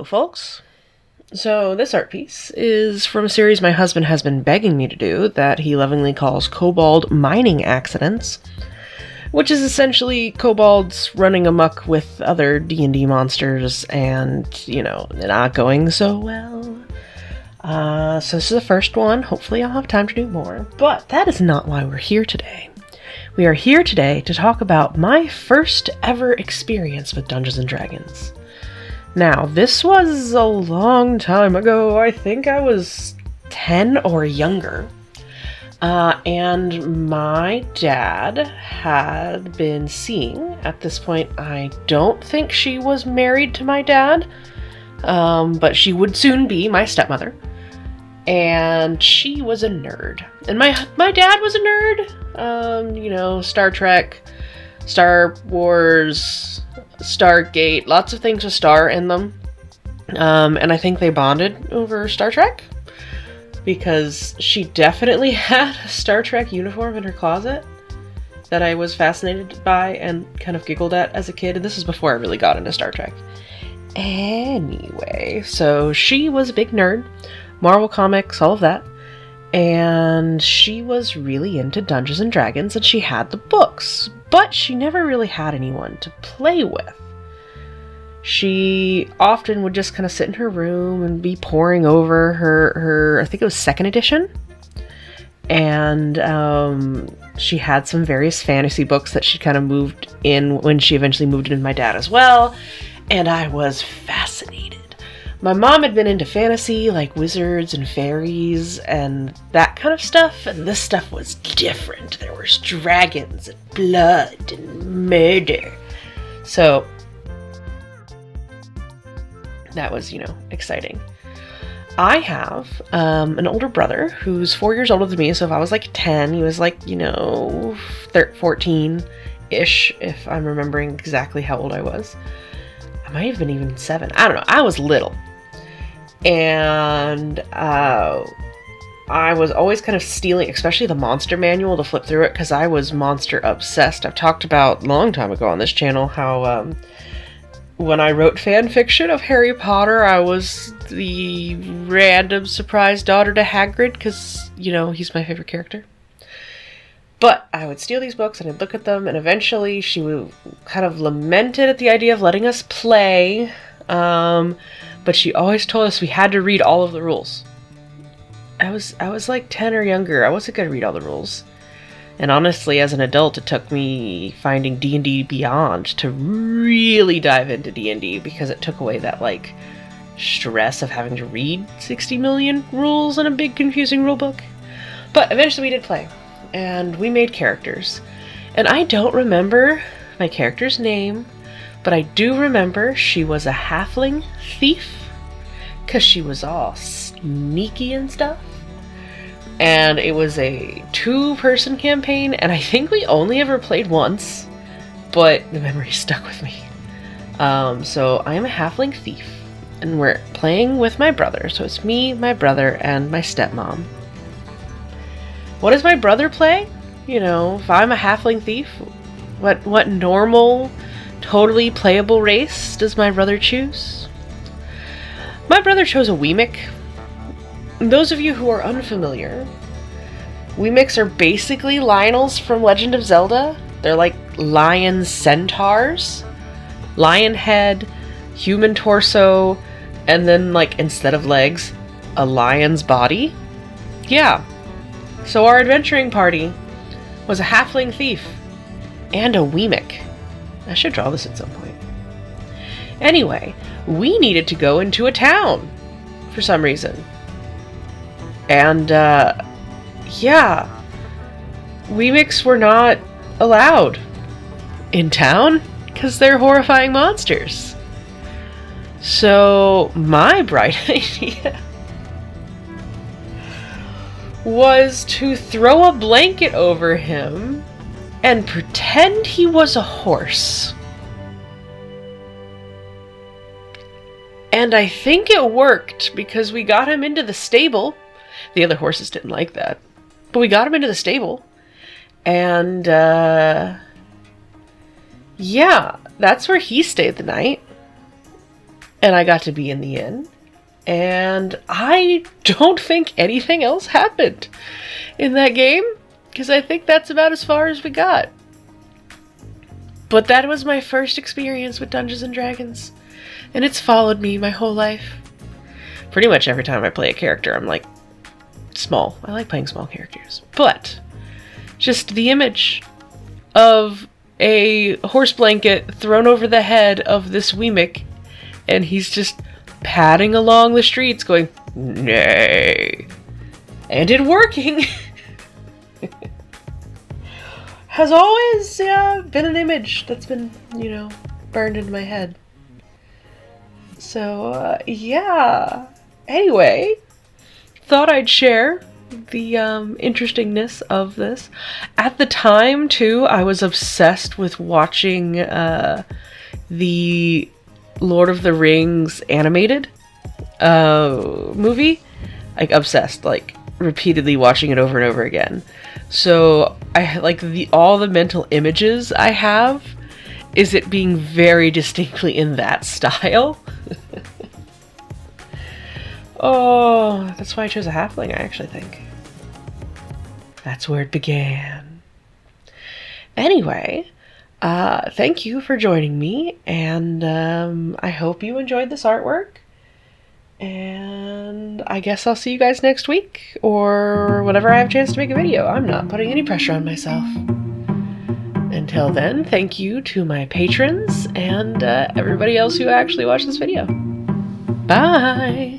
folks. So this art piece is from a series my husband has been begging me to do that he lovingly calls Kobold Mining Accidents, which is essentially kobolds running amok with other D&D monsters and, not going so well. So this is the first one. Hopefully I'll have time to do more. But that is not why we're here today. We are here today to talk about my first ever experience with Dungeons & Dragons. Now, this was a long time ago. I think I was 10 or younger. And my dad had been seeing, at this point, I don't think she was married to my dad, but she would soon be my stepmother. And she was a nerd. And my dad was a nerd. Star Trek, Star Wars, Stargate, lots of things with Star in them. And I think they bonded over Star Trek, because she definitely had a Star Trek uniform in her closet that I was fascinated by and kind of giggled at as a kid. And this is before I really got into Star Trek. Anyway, so she was a big nerd. Marvel Comics, all of that. And she was really into Dungeons & Dragons, and she had the books, but she never really had anyone to play with. She often would just kind of sit in her room and be poring over her I think it was 2nd edition. And she had some various fantasy books that she kind of moved in when she eventually moved in with my dad as well. And I was fascinated. My mom had been into fantasy, like wizards and fairies and that kind of stuff, and this stuff was different. There was dragons and blood and murder. So that was, exciting. I have an older brother who's 4 years older than me, so if I was like 10, he was like, 14-ish, if I'm remembering exactly how old I was. I might have been even 7. I don't know. I was little. And I was always kind of stealing, especially the monster manual, to flip through it, because I was monster obsessed. I've talked about a long time ago on this channel how when I wrote fan fiction of Harry Potter, I was the random surprise daughter to Hagrid, because, he's my favorite character. But I would steal these books and I'd look at them, and eventually she would kind of lamented at the idea of letting us play. But she always told us we had to read all of the rules. I was like 10 or younger. I wasn't going to read all the rules. And honestly, as an adult, it took me finding D&D Beyond to really dive into D&D, because it took away that, stress of having to read 60 million rules in a big, confusing rule book. But eventually we did play, and we made characters. And I don't remember my character's name, but I do remember she was a halfling thief, because she was all sneaky and stuff. And it was a 2-person campaign, and I think we only ever played once, but the memory stuck with me. So I am a halfling thief, and we're playing with my brother. So it's me, my brother, and my stepmom. What does my brother play? If I'm a halfling thief, what normal, totally playable race does my brother choose? My brother chose a Weemic. Those of you who are unfamiliar, Weemics are basically Lionels from Legend of Zelda. They're like lion centaurs. Lion head, human torso, and then, instead of legs, a lion's body. Yeah. So our adventuring party was a halfling thief and a Weemic. I should draw this at some point. Anyway, we needed to go into a town for some reason. And, Weemics were not allowed in town because they're horrifying monsters. So, my bright idea was to throw a blanket over him and pretend he was a horse. And I think it worked, because we got him into the stable. The other horses didn't like that. But we got him into the stable. And, yeah, that's where he stayed the night. and I got to be in the inn. And I don't think anything else happened in that game, because I think that's about as far as we got. But that was my first experience with Dungeons and Dragons, and it's followed me my whole life. Pretty much every time I play a character, I'm like, small. I like playing small characters. But just the image of a horse blanket thrown over the head of this Weemic, and he's just padding along the streets going, nay. And it working has always been an image that's been, burned into my head. So, yeah. Anyway, thought I'd share the interestingness of this. At the time, too, I was obsessed with watching the Lord of the Rings animated movie. Like, obsessed, like, repeatedly watching it over and over again. So, I like all the mental images I have is it being very distinctly in that style. Oh, that's why I chose a halfling, I actually think. That's where it began. Anyway, thank you for joining me, and I hope you enjoyed this artwork. And I guess I'll see you guys next week, or whenever I have a chance to make a video. I'm not putting any pressure on myself. Until then, thank you to my patrons and everybody else who actually watched this video. Bye!